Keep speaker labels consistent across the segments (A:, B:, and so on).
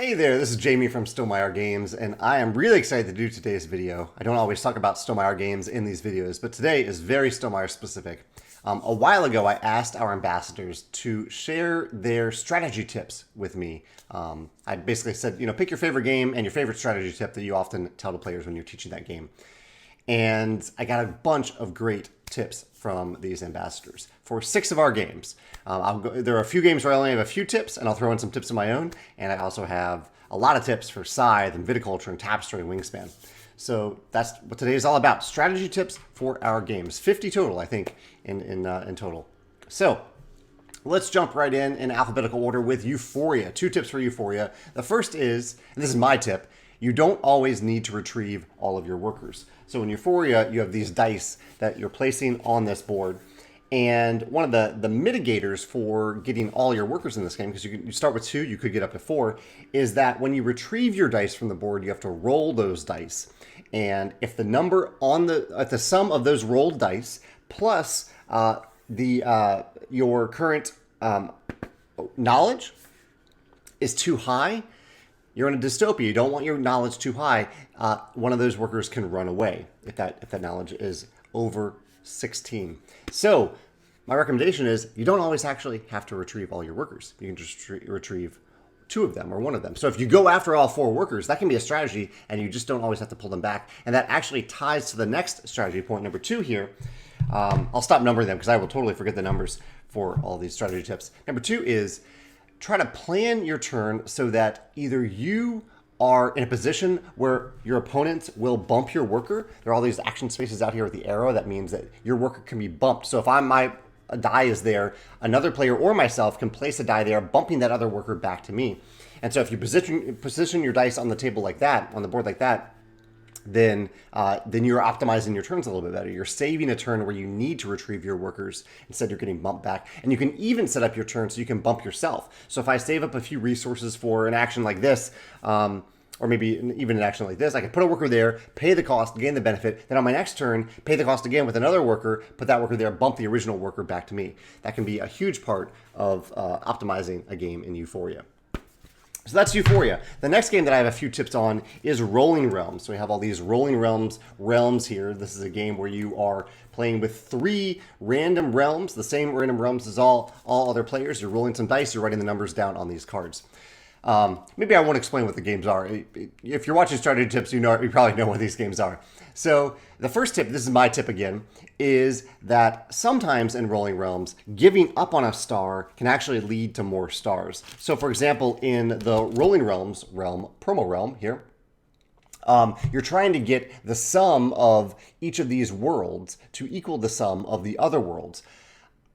A: Hey there, this is Jamey from Stonemaier Games, and I am really excited to do today's video. I don't always talk about Stonemaier Games in these videos, but today is very Stonemaier specific. A while ago, I asked our ambassadors to share their strategy tips with me. I basically said, pick your favorite game and your favorite strategy tip that you often tell to players when you're teaching that game. And I got a bunch of great tips from these ambassadors for 6 of our games. There are a few games where I only have a few tips, and I'll throw in some tips of my own. And I also have a lot of tips for Scythe and Viticulture and Tapestry and Wingspan. So that's what today is all about. Strategy tips for our games. 50 total, I think, in total. So let's jump right in alphabetical order with Euphoria. 2 tips for Euphoria. The first is, and this is my tip, you don't always need to retrieve all of your workers. So in Euphoria, you have these dice that you're placing on this board. And one of the mitigators for getting all your workers in this game, because you start with 2, you could get up to 4, is that when you retrieve your dice from the board, you have to roll those dice. And if the number on the sum of those rolled dice plus your current knowledge is too high, you're in a dystopia. You don't want your knowledge too high. One of those workers can run away if that knowledge is over 16. So my recommendation is you don't always actually have to retrieve all your workers. You can just retrieve 2 of them or 1 of them. So if you go after all 4 workers, that can be a strategy, and you just don't always have to pull them back. And that actually ties to the next strategy point, number 2 here. I'll stop numbering them because I will totally forget the numbers for all these strategy tips. Number 2 is try to plan your turn so that either you are in a position where your opponent will bump your worker. There are all these action spaces out here with the arrow. That means that your worker can be bumped. So if my die is there, another player or myself can place a die there, bumping that other worker back to me. And so if you position your dice on the table like that, on the board like that, then you're optimizing your turns a little bit better. You're saving a turn where you need to retrieve your workers. Instead, you're getting bumped back. And you can even set up your turn so you can bump yourself. So if I save up a few resources for an action like this, or maybe even an action like this, I can put a worker there, pay the cost, gain the benefit. Then on my next turn, pay the cost again with another worker, put that worker there, bump the original worker back to me. That can be a huge part of optimizing a game in Euphoria. So that's Euphoria. The next game that I have a few tips on is Rolling Realms. So we have all these Rolling realms here. This is a game where you are playing with 3 random realms, the same random realms as all other players. You're rolling some dice, you're writing the numbers down on these cards. Maybe I won't explain what the games are. If you're watching strategy tips, you probably know what these games are. So the first tip, this is my tip again, is that sometimes in Rolling Realms, giving up on a star can actually lead to more stars. So for example, in the Rolling Realms promo realm here, you're trying to get the sum of each of these worlds to equal the sum of the other worlds.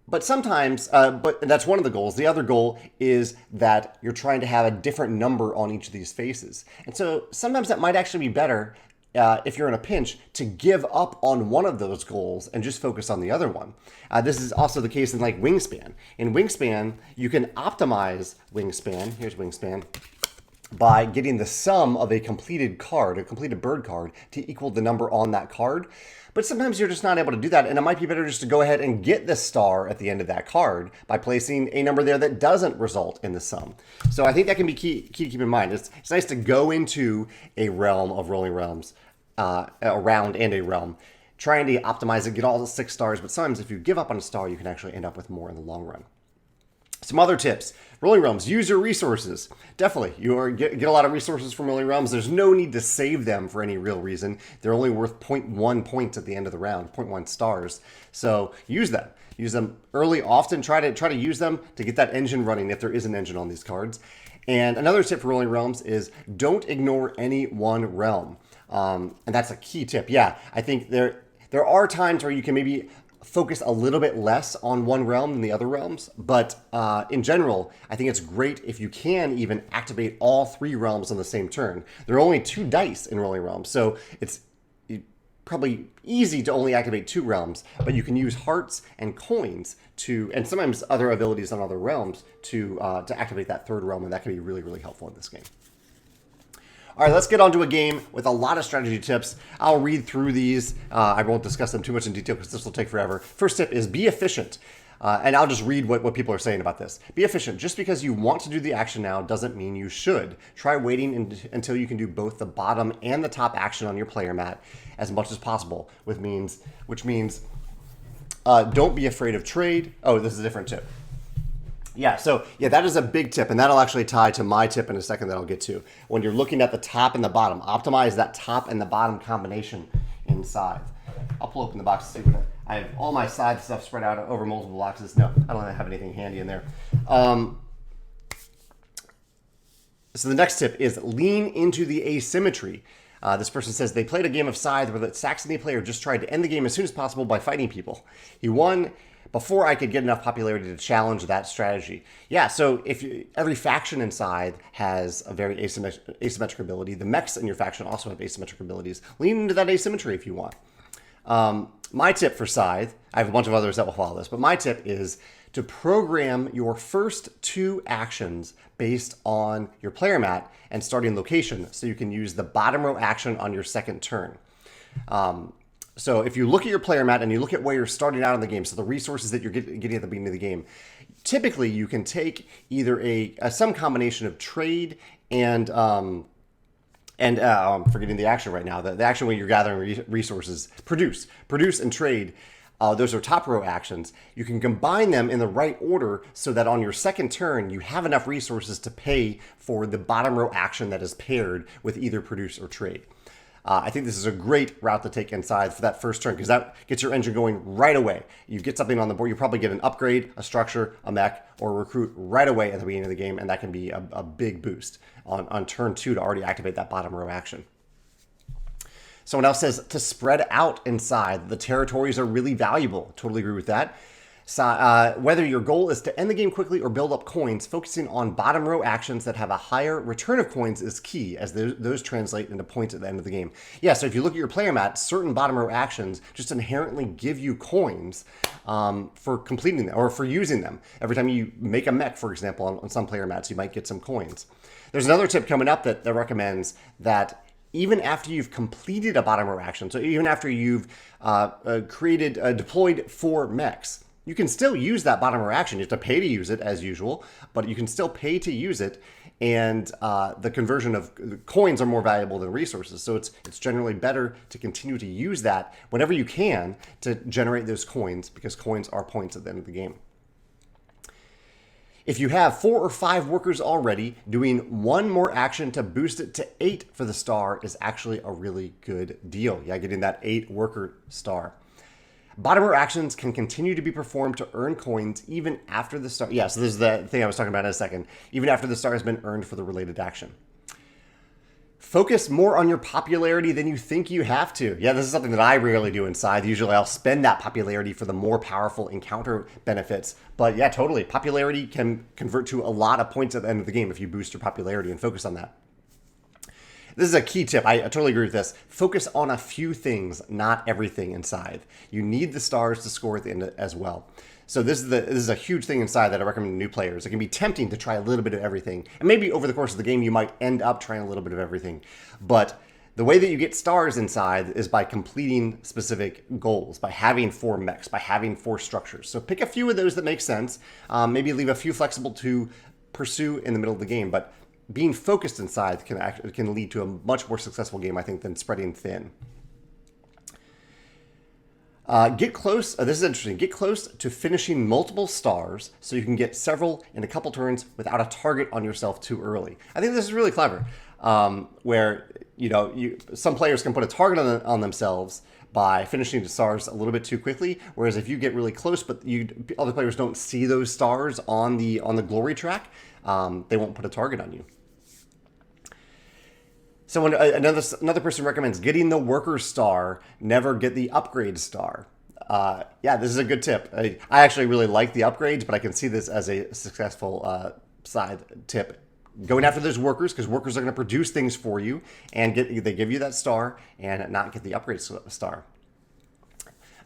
A: But sometimes, but that's one of the goals. The other goal is that you're trying to have a different number on each of these faces. And so sometimes that might actually be better if you're in a pinch to give up on one of those goals and just focus on the other one. This is also the case in like Wingspan. In Wingspan, you can optimize Wingspan. Here's Wingspan. By getting the sum of a completed card, a completed bird card, to equal the number on that card. But sometimes you're just not able to do that, and it might be better just to go ahead and get the star at the end of that card by placing a number there that doesn't result in the sum. So I think that can be key to keep in mind. It's nice to go into a realm of Rolling Realms, a round and a realm, trying to optimize it, get all the 6 stars, but sometimes if you give up on a star, you can actually end up with more in the long run. Some other tips. Rolling Realms, use your resources. Definitely, get a lot of resources from Rolling Realms. There's no need to save them for any real reason. They're only worth 0.1 points at the end of the round, 0.1 stars. So use them. Use them early, often. Try to use them to get that engine running if there is an engine on these cards. And another tip for Rolling Realms is don't ignore any one realm. And that's a key tip. Yeah, I think there are times where you can maybe focus a little bit less on one realm than the other realms, but in general, I think it's great if you can even activate all 3 realms on the same turn. There are only 2 dice in Rolling Realms, so it's probably easy to only activate 2 realms, but you can use hearts and coins and sometimes other abilities on other realms to activate that 3rd realm, and that can be really, really helpful in this game. All right, let's get on to a game with a lot of strategy tips. I'll read through these. I won't discuss them too much in detail because this will take forever. First tip is be efficient. And I'll just read what people are saying about this. Be efficient. Just because you want to do the action now doesn't mean you should. Try waiting until you can do both the bottom and the top action on your player mat as much as possible, which means don't be afraid of trade. Oh, this is a different tip. Yeah, so yeah, that is a big tip, and that'll actually tie to my tip in a second that I'll get to. When you're looking at the top and the bottom, optimize that top and the bottom combination in Scythe. I'll pull open the box to see what I have. All my Scythe stuff spread out over multiple boxes. No, I don't have anything handy in there. So the next tip is lean into the asymmetry. This person says they played a game of Scythe where the Saxony player just tried to end the game as soon as possible by fighting people. He won before I could get enough popularity to challenge that strategy. Yeah, so every faction in Scythe has a very asymmetric ability. The mechs in your faction also have asymmetric abilities. Lean into that asymmetry if you want. My tip for Scythe, I have a bunch of others that will follow this, but my tip is to program your first 2 actions based on your player mat and starting location so you can use the bottom row action on your second turn. So if you look at your player mat and you look at where you're starting out in the game, so the resources that you're getting at the beginning of the game, typically you can take either some combination of trade and I'm forgetting the action right now. The action where you're gathering resources, produce and trade. Those are top row actions. You can combine them in the right order so that on your second turn, you have enough resources to pay for the bottom row action that is paired with either produce or trade. I think this is a great route to take inside for that first turn because that gets your engine going right away. You get something on the board, you probably get an upgrade, a structure, a mech, or a recruit right away at the beginning of the game, and that can be a big boost on turn 2 to already activate that bottom row action. Someone else says to spread out inside. The territories are really valuable. Totally agree with that. So, whether your goal is to end the game quickly or build up coins, focusing on bottom row actions that have a higher return of coins is key, as those translate into points at the end of the game. Yeah, so if you look at your player mat, certain bottom row actions just inherently give you coins for completing them or for using them. Every time you make a mech, for example, on some player mats, you might get some coins. There's another tip coming up that recommends that even after you've completed a bottom row action, so even after you've deployed 4 mechs, you can still use that bottom row action. You have to pay to use it as usual, but you can still pay to use it, and the conversion of coins are more valuable than resources. So it's generally better to continue to use that whenever you can to generate those coins, because coins are points at the end of the game. If you have 4 or 5 workers already, doing 1 more action to boost it to 8 for the star is actually a really good deal. Yeah, getting that 8 worker star. Bottom row actions can continue to be performed to earn coins even after the star. Yeah, so this is the thing I was talking about in a second. Even after the star has been earned for the related action. Focus more on your popularity than you think you have to. Yeah, this is something that I rarely do inside. Usually I'll spend that popularity for the more powerful encounter benefits. But yeah, totally. Popularity can convert to a lot of points at the end of the game if you boost your popularity and focus on that. This is a key tip. I totally agree with this. Focus on a few things, not everything in Scythe. You need the stars to score at the end as well. So this is a huge thing inside that I recommend to new players. It can be tempting to try a little bit of everything. And maybe over the course of the game, you might end up trying a little bit of everything. But the way that you get stars inside is by completing specific goals, by having 4 mechs, by having 4 structures. So pick a few of those that make sense. Maybe leave a few flexible to pursue in the middle of the game. But being focused inside can lead to a much more successful game, I think, than spreading thin. Get close. This is interesting. Get close to finishing multiple stars so you can get several in a couple turns without a target on yourself too early. I think this is really clever. Where some players can put a target on themselves by finishing the stars a little bit too quickly. Whereas if you get really close, but other players don't see those stars on the glory track, they won't put a target on you. Someone, another person recommends getting the worker star, never get the upgrade star. Yeah, this is a good tip. I actually really like the upgrades, but I can see this as a successful side tip. Going after those workers, because workers are going to produce things for you, and they give you that star, and not get the upgrade star.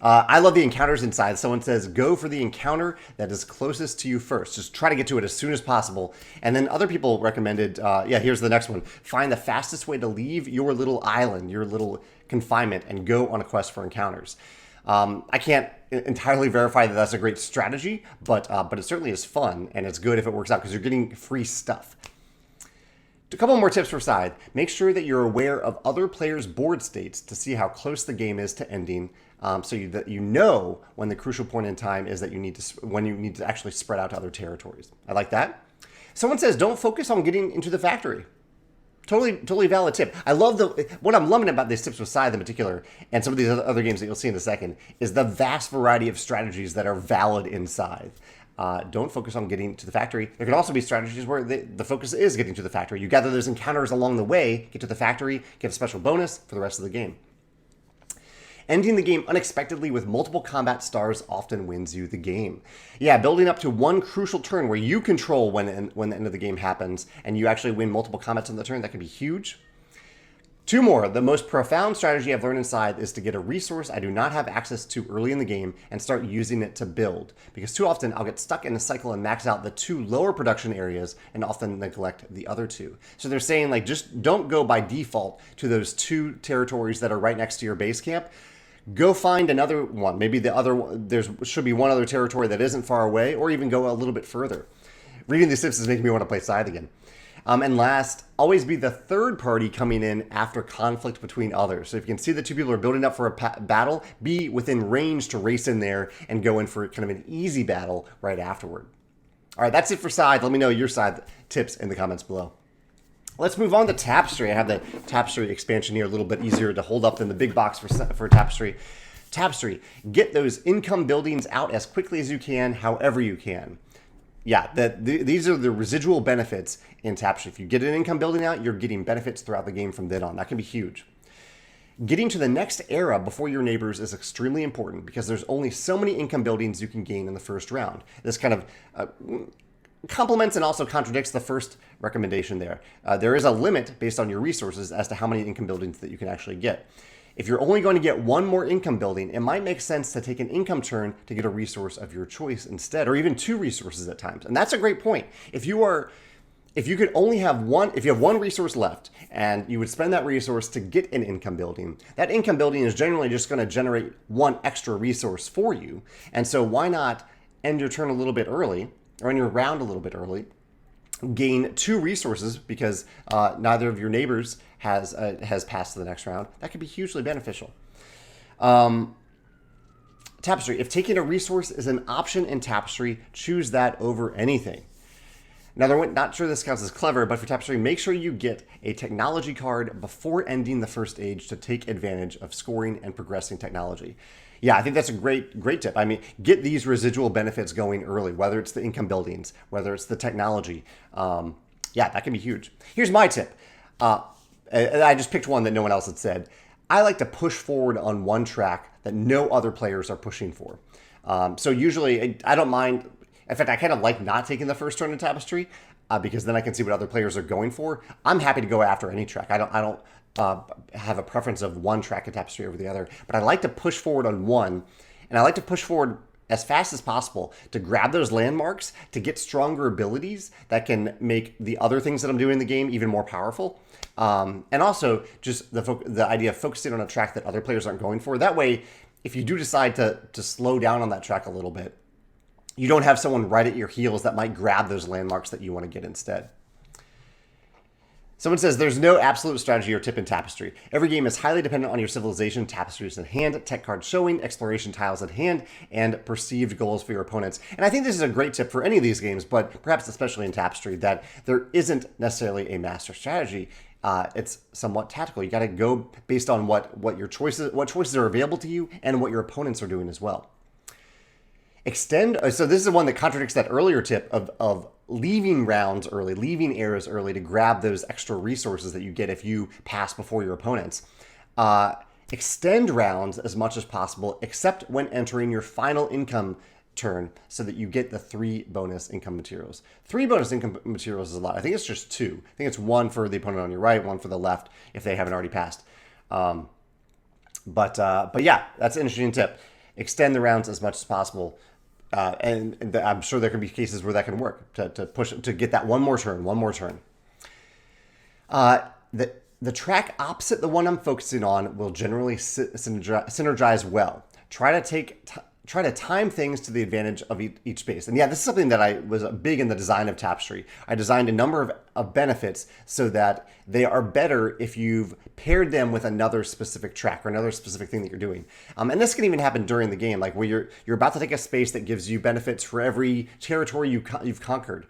A: I love the encounters inside. Someone says, go for the encounter that is closest to you first. Just try to get to it as soon as possible. And then other people recommended, here's the next one. Find the fastest way to leave your little island, your little confinement, and go on a quest for encounters. I can't entirely verify that that's a great strategy, but it certainly is fun, and it's good if it works out because you're getting free stuff. A couple more tips for Scythe. Make sure that you're aware of other players' board states to see how close the game is to ending, that you know when the crucial point in time is that when you need to actually spread out to other territories. I like that. Someone says don't focus on getting into the factory. Totally valid tip. I love what I'm loving about these tips with Scythe in particular, and some of these other games that you'll see in a second, is the vast variety of strategies that are valid in Scythe. Don't focus on getting to the factory. There can also be strategies where the focus is getting to the factory. You gather those encounters along the way, get to the factory, get a special bonus for the rest of the game. Ending the game unexpectedly with multiple combat stars often wins you the game. Yeah, building up to one crucial turn where you control when the end of the game happens and you actually win multiple combats on the turn, that can be huge. Two more. The most profound strategy I've learned in Scythe is to get a resource I do not have access to early in the game and start using it to build. Because too often I'll get stuck in a cycle and max out the 2 lower production areas and often neglect the other 2. So they're saying, like, just don't go by default to those 2 territories that are right next to your base camp. Go find another one. Maybe there should be one other territory that isn't far away, or even go a little bit further. Reading these tips is making me want to play Scythe again. And last, always be the third party coming in after conflict between others. So if you can see that 2 people are building up for a battle, be within range to race in there and go in for kind of an easy battle right afterward. All right, that's it for Scythe. Let me know your Scythe tips in the comments below. Let's move on to Tapestry. I have the Tapestry expansion here, a little bit easier to hold up than the big box for Tapestry. Tapestry, get those income buildings out as quickly as you can, however you can. Yeah, these are the residual benefits in Tapestry. If you get an income building out, you're getting benefits throughout the game from then on. That can be huge. Getting to the next era before your neighbors is extremely important because there's only so many income buildings you can gain in the first round. This kind of complements and also contradicts the first recommendation there. There is a limit based on your resources as to how many income buildings that you can actually get. If you're only going to get 1 more income building, it might make sense to take an income turn to get a resource of your choice instead, or even 2 resources at times. And that's a great point. If you could only have if you have 1 resource left and you would spend that resource to get an income building, that income building is generally just going to generate 1 extra resource for you. And so why not end your turn a little bit early, or end your round a little bit early, gain 2 resources because neither of your neighbors has passed to the next round. That could be hugely beneficial. Tapestry, if taking a resource is an option in Tapestry, choose that over anything. Now, not sure this counts as clever, but for Tapestry, make sure you get a technology card before ending the first age to take advantage of scoring and progressing technology. Yeah, I think that's a great tip. I mean, get these residual benefits going early, whether it's the income buildings, whether it's the technology. Yeah, that can be huge. Here's my tip. I just picked one that no one else had said. I like to push forward on one track that no other players are pushing for. So usually, I don't mind. In fact, I kind of like not taking the first turn in Tapestry because then I can see what other players are going for. I'm happy to go after any track. I don't have a preference of one track in Tapestry over the other, but I like to push forward on one, and I like to push forward as fast as possible to grab those landmarks to get stronger abilities that can make the other things that I'm doing in the game even more powerful. And also just the idea of focusing on a track that other players aren't going for. That way, if you do decide to slow down on that track a little bit, you don't have someone right at your heels that might grab those landmarks that you want to get instead. Someone says there's no absolute strategy or tip in Tapestry. Every game is highly dependent on your civilization, tapestries in hand, tech cards showing, exploration tiles at hand, and perceived goals for your opponents. And I think this is a great tip for any of these games, but perhaps especially in Tapestry, that there isn't necessarily a master strategy. It's somewhat tactical. You got to go based on what choices are available to you and what your opponents are doing as well. So this is one that contradicts that earlier tip of leaving rounds early, leaving eras early to grab those extra resources that you get if you pass before your opponents. Extend rounds as much as possible, except when entering your final income turn so that you get the 3 bonus income materials. 3 bonus income materials is a lot. I think it's just 2. I think it's 1 for the opponent on your right, 1 for the left if they haven't already passed. But yeah, that's an interesting tip. Extend the rounds as much as possible. And I'm sure there can be cases where that can work to push to get that one more turn. The track opposite the one I'm focusing on will generally synergize well. try to time things to the advantage of each space. And yeah, this is something that I was big in the design of Tapestry. I designed a number of benefits so that they are better if you've paired them with another specific track or another specific thing that you're doing. And this can even happen during the game, like where you're about to take a space that gives you benefits for every territory you've conquered.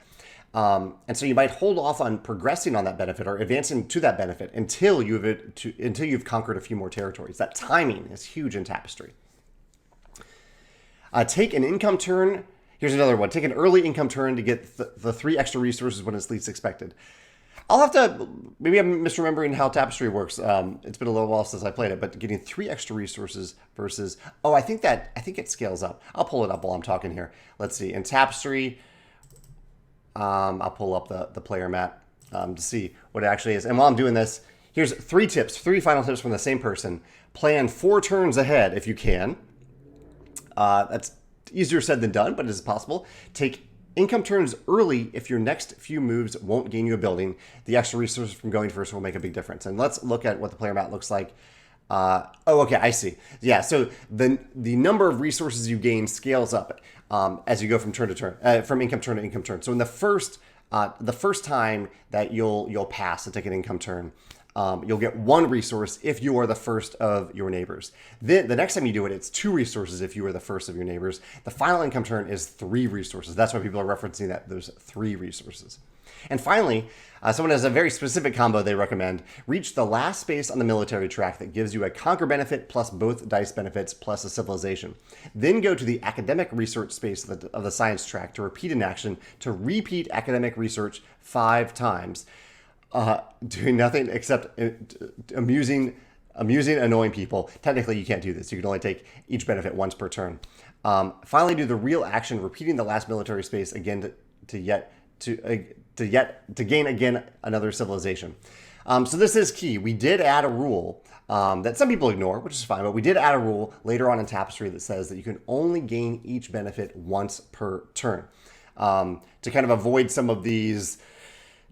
A: And so you might hold off on progressing on that benefit or advancing to that benefit until you've conquered a few more territories. That timing is huge in Tapestry. Take an income turn. Here's another one. Take an early income turn to get the 3 extra resources when it's least expected. I'll have to, maybe I'm misremembering how Tapestry works. It's been a little while since I played it, but getting 3 extra resources versus, I think it scales up. I'll pull it up while I'm talking here. Let's see. In Tapestry, I'll pull up the player mat to see what it actually is. And while I'm doing this, here's 3 final tips from the same person. Plan 4 turns ahead if you can. That's easier said than done, but it is possible. Take income turns early if your next few moves won't gain you a building. The extra resources from going first will make a big difference. And let's look at what the player mat looks like. Okay, I see. Yeah, so the number of resources you gain scales up as you go from turn to turn, from income turn to income turn. So in the first time that you'll pass and take an income turn, you'll get 1 resource if you are the first of your neighbors. Then the next time you do it, it's 2 resources if you are the first of your neighbors. The final income turn is 3 resources. That's why people are referencing those 3 resources. And finally, someone has a very specific combo they recommend. Reach the last space on the military track that gives you a conquer benefit plus both dice benefits plus a civilization. Then go to the academic research space of the science track to repeat an action to repeat academic research 5 times. Doing nothing except amusing, annoying people. Technically, you can't do this. You can only take each benefit once per turn. Finally, do the real action, repeating the last military space again to gain again another civilization. So this is key. We did add a rule that some people ignore, which is fine, but we did add a rule later on in Tapestry that says that you can only gain each benefit once per turn to kind of avoid some of these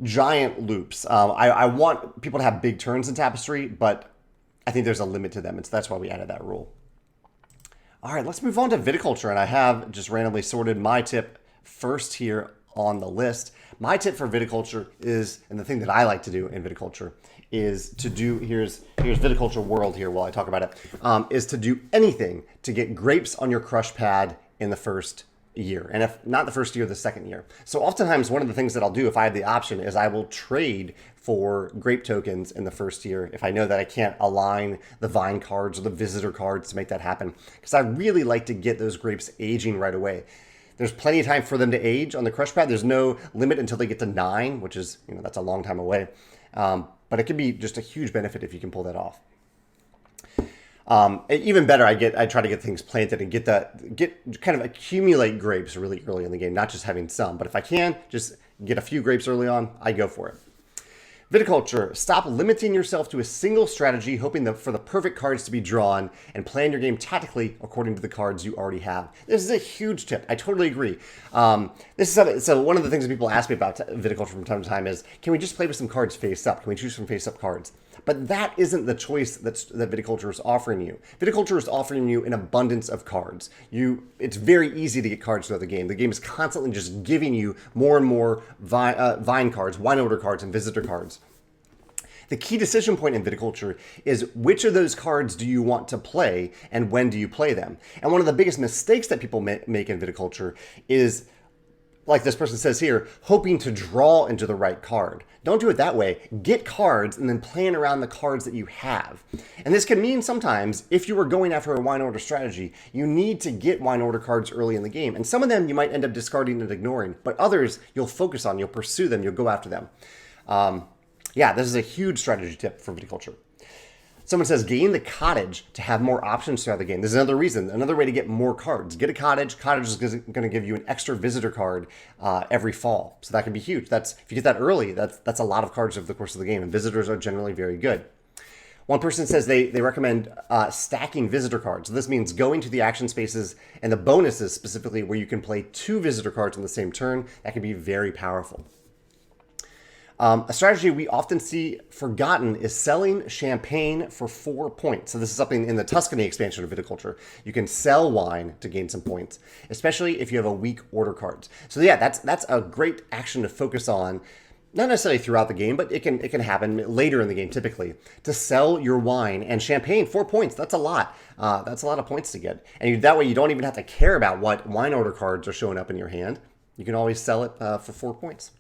A: giant loops. I want people to have big turns in Tapestry, but I think there's a limit to them, and so that's why we added that rule. All right, let's move on to Viticulture, and I have just randomly sorted my tip first here on the list. My tip for Viticulture is, and the thing that I like to do in Viticulture is to do, here's Viticulture World here while I talk about it, is to do anything to get grapes on your crush pad in the first year, and if not the first year, the second year. So oftentimes one of the things that I'll do if I have the option is I will trade for grape tokens in the first year if I know that I can't align the vine cards or the visitor cards to make that happen, because I really like to get those grapes aging right away. There's plenty of time for them to age on the crush pad. There's no limit until they get to 9, which is, that's a long time away. But it can be just a huge benefit if you can pull that off. Even better, I try to get things planted and get kind of accumulate grapes really early in the game, not just having some. But if I can just get a few grapes early on, I go for it. Viticulture, stop limiting yourself to a single strategy, hoping for the perfect cards to be drawn, and plan your game tactically according to the cards you already have. This is a huge tip. I totally agree. So one of the things that people ask me about Viticulture from time to time is, can we just play with some cards face up? Can we choose from face up cards? But that isn't the choice that Viticulture is offering you. Viticulture is offering you an abundance of cards. It's very easy to get cards throughout the game. The game is constantly just giving you more and more vine cards, wine order cards, and visitor cards. The key decision point in Viticulture is which of those cards do you want to play and when do you play them? And one of the biggest mistakes that people make in Viticulture is, like this person says here, hoping to draw into the right card. Don't do it that way. Get cards and then plan around the cards that you have. And this can mean sometimes, if you are going after a wine order strategy, you need to get wine order cards early in the game. And some of them you might end up discarding and ignoring, but others you'll focus on, you'll pursue them, you'll go after them. This is a huge strategy tip for Viticulture. Someone says, gain the cottage to have more options throughout the game. There's another reason, another way to get more cards. Get a cottage. Cottage is going to give you an extra visitor card every fall. So that can be huge. If you get that early, that's a lot of cards over the course of the game, and visitors are generally very good. One person says they recommend stacking visitor cards. So this means going to the action spaces and the bonuses specifically where you can play 2 visitor cards on the same turn. That can be very powerful. A strategy we often see forgotten is selling champagne for 4 points. So this is something in the Tuscany expansion of Viticulture. You can sell wine to gain some points, especially if you have a weak order cards. So yeah, that's a great action to focus on. Not necessarily throughout the game, but it can happen later in the game typically, to sell your wine and champagne. 4 points, that's a lot. That's a lot of points to get. And that way you don't even have to care about what wine order cards are showing up in your hand. You can always sell it for 4 points.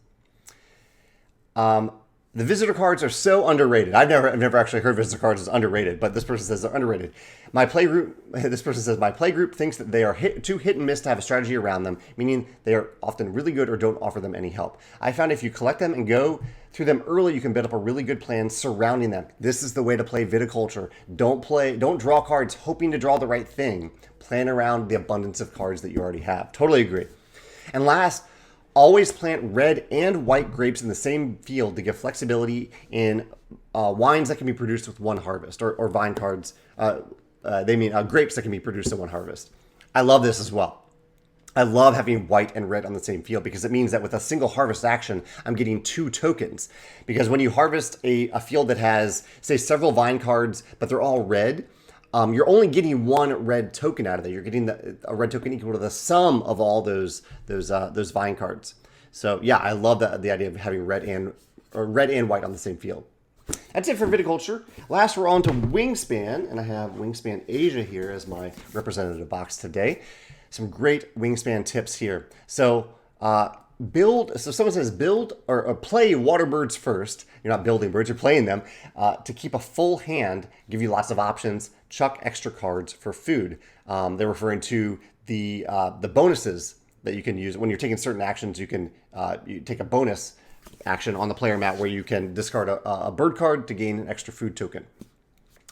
A: The visitor cards are so underrated. I've never actually heard visitor cards as underrated, but this person says they're underrated. This person says my play group thinks that they are too hit and miss to have a strategy around them, meaning they are often really good or don't offer them any help. I found if you collect them and go through them early, you can build up a really good plan surrounding them. This is the way to play Viticulture. Don't draw cards hoping to draw the right thing. Plan around the abundance of cards that you already have. Totally agree. And last, always plant red and white grapes in the same field to give flexibility in wines that can be produced with one harvest, or vine cards. Grapes that can be produced in one harvest. I love this as well. I love having white and red on the same field because it means that with a single harvest action, I'm getting 2 tokens. Because when you harvest a field that has, say, several vine cards, but they're all red, you're only getting 1 red token out of it. You're getting a red token equal to the sum of all those vine cards. So yeah, I love the idea of having red and white on the same field. That's it for Viticulture. Last, we're on to Wingspan, and I have Wingspan Asia here as my representative box today. Some great Wingspan tips here. So someone says build or play water birds first. You're not building birds, you're playing them to keep a full hand, give you lots of options, chuck extra cards for food. They're referring to the bonuses that you can use. When you're taking certain actions, you take a bonus action on the player mat where you can discard a bird card to gain an extra food token.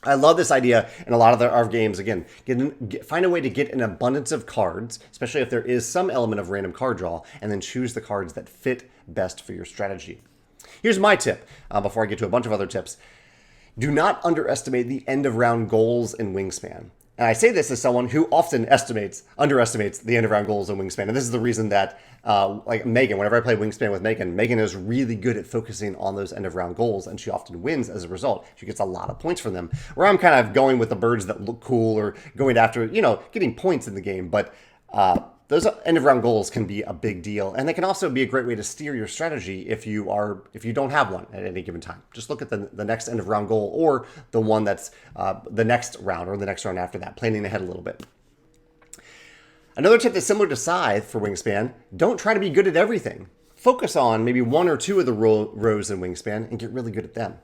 A: I love this idea in a lot of our games. Again, find a way to get an abundance of cards, especially if there is some element of random card draw, and then choose the cards that fit best for your strategy. Here's my tip before I get to a bunch of other tips. Do not underestimate the end of round goals in Wingspan. And I say this as someone who often underestimates the end of round goals in Wingspan. And this is the reason that, like Megan, whenever I play Wingspan with Megan is really good at focusing on those end of round goals, and she often wins as a result. She gets a lot of points from them. Where I'm kind of going with the birds that look cool or going after, getting points in the game. But those end of round goals can be a big deal, and they can also be a great way to steer your strategy if you don't have one at any given time. Just look at the next end of round goal, or the one that's the next round, or the next round after that, planning ahead a little bit. Another tip that's similar to Scythe for Wingspan: don't try to be good at everything. Focus on maybe 1 or 2 of the rows in Wingspan and get really good at them.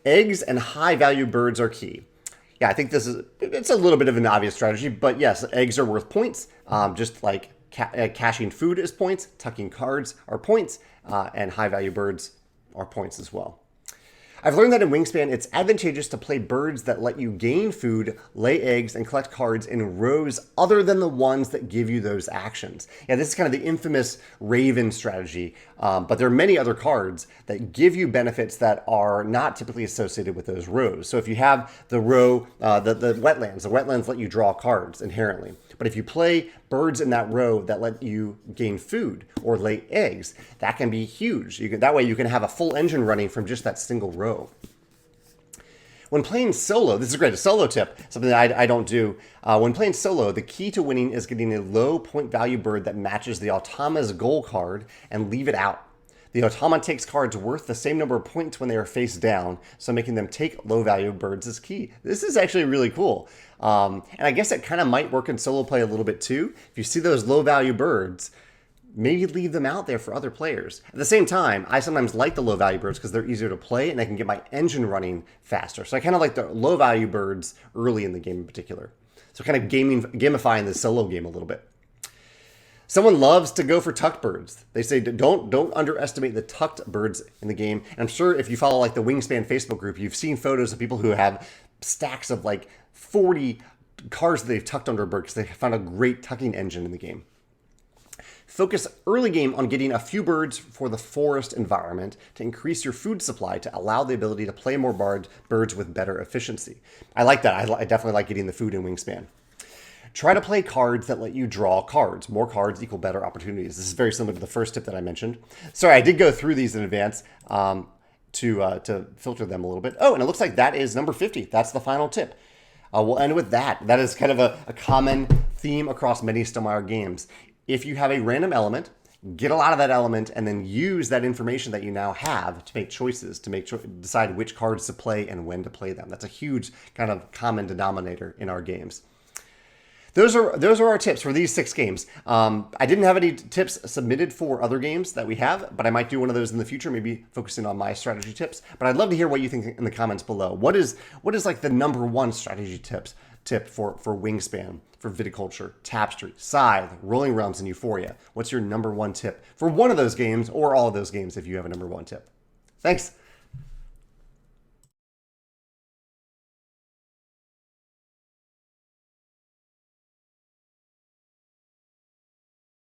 A: Eggs and high value birds are key. Yeah, I think it's a little bit of an obvious strategy, but yes, eggs are worth points, just like caching food is points, tucking cards are points, and high value birds are points as well. I've learned that in Wingspan, it's advantageous to play birds that let you gain food, lay eggs, and collect cards in rows other than the ones that give you those actions. Yeah, this is kind of the infamous Raven strategy, but there are many other cards that give you benefits that are not typically associated with those rows. So if you have the row, the wetlands let you draw cards inherently. But if you play birds in that row that let you gain food or lay eggs, that can be huge. That way you can have a full engine running from just that single row. When playing solo, this is great, a solo tip, something that I don't do. When playing solo, the key to winning is getting a low point value bird that matches the Automa's goal card and leave it out. The Automa takes cards worth the same number of points when they are face down, so making them take low value birds is key. This is actually really cool. And I guess it kind of might work in solo play a little bit too. If you see those low value birds, maybe leave them out there for other players. At the same time, I sometimes like the low value birds because they're easier to play and I can get my engine running faster. So I kind of like the low value birds early in the game in particular. So kind of gamifying the solo game a little bit. Someone loves to go for tucked birds. They say don't underestimate the tucked birds in the game. And I'm sure if you follow like the Wingspan Facebook group, you've seen photos of people who have stacks of like 40 cars that they've tucked under a bird because they found a great tucking engine in the game. Focus early game on getting a few birds for the forest environment to increase your food supply to allow the ability to play more birds with better efficiency. I like that. I definitely like getting the food in Wingspan. Try to play cards that let you draw cards. More cards equal better opportunities. This is very similar to the first tip that I mentioned. Sorry, I did go through these in advance to filter them a little bit. Oh, and it looks like that is number 50. That's the final tip. We'll end with that. That is kind of a common theme across many Stonemaier games. If you have a random element, get a lot of that element and then use that information that you now have to make choices, to decide which cards to play and when to play them. That's a huge kind of common denominator in our games. Those are our tips for these 6 games. I didn't have any tips submitted for other games that we have, but I might do one of those in the future, maybe focusing on my strategy tips. But I'd love to hear what you think in the comments below. What is like the number 1 strategy tip for Wingspan, for Viticulture, Tapestry, Scythe, Rolling Realms, and Euphoria? What's your number 1 tip for one of those games or all of those games if you have a number 1 tip? Thanks.